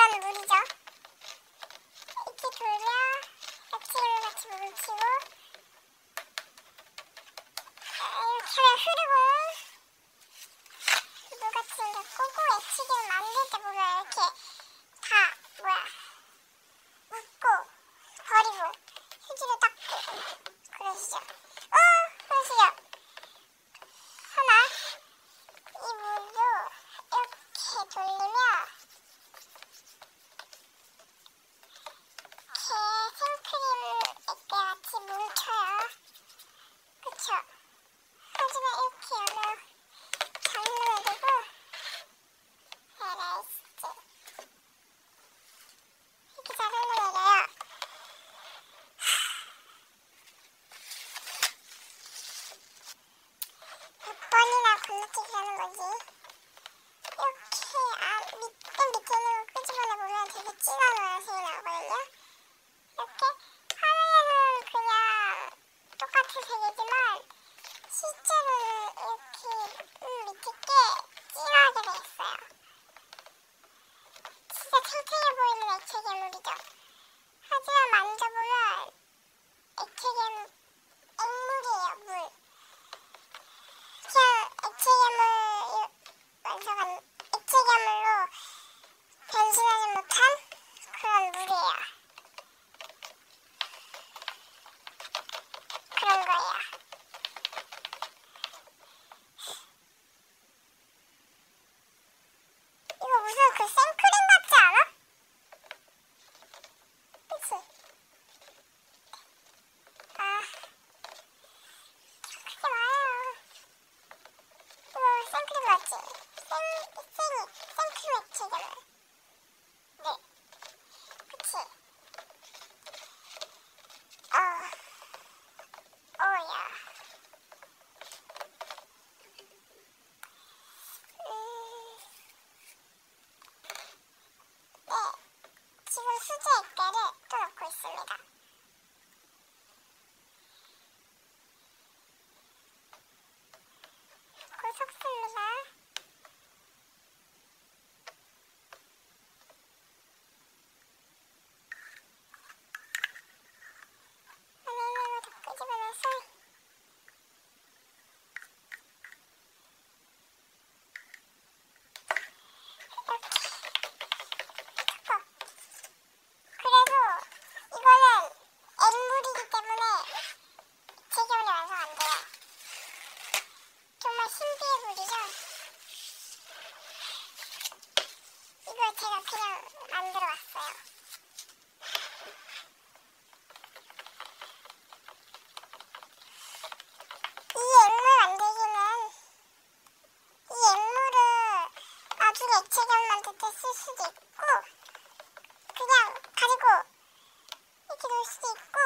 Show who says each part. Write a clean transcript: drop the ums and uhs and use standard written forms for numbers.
Speaker 1: 그런 물이죠. 이렇게 돌려 액체를 같이 뭉치고 이렇게 하면 흐르고 물같이 생겼고 꼭 액체를 만들 때 보면 이렇게 다 묻고 버리고 휴지로 닦고 그러시죠. 그러시죠. 하나 이 물도 이렇게 돌리면 이렇게 생크림 액체 같이 뭉쳐요. 그쵸? 하지만 이렇게 하면 잘 눌러주고 에라이스트 이렇게 잘 흘러내려요. 100번이나 건너뛰기 하는 거지. 이렇게 밑에 있는 거 끄집어내보면 되게 진한 노란색이 나오거든요. 이렇게 화면에는 그냥 똑같은 색이지만 실제로는 이렇게 밑에 게 진하게 돼 있어요. 진짜 탱탱해 보이는 액체 괴물이죠. 하지만 만져보면 액물이에요, 물. 그냥 액체 괴물로 변신하지 못한 그런 물이에요. 그런 거예요. 이거 무슨 그 생크림 같지 않아? 그치? 그렇게 말해요. 이거 생크림 같지? 생크림 액체 괴물. 네. 그치? 야. 네. 지금 수제 액체를 또 넣고 있습니다. 곧 섞습니다. 하나하나 더 끄집어내서 그래도 이거는 액물이기 때문에 액체결이 완성 안 돼요. 정말 신비의 물이죠. 이거 제가 그냥 만들어 왔어요. 이 액물을 나중에 액체결 만들 때 쓸 수도 있고 그냥 가지고 이렇게 놓을 수도 있고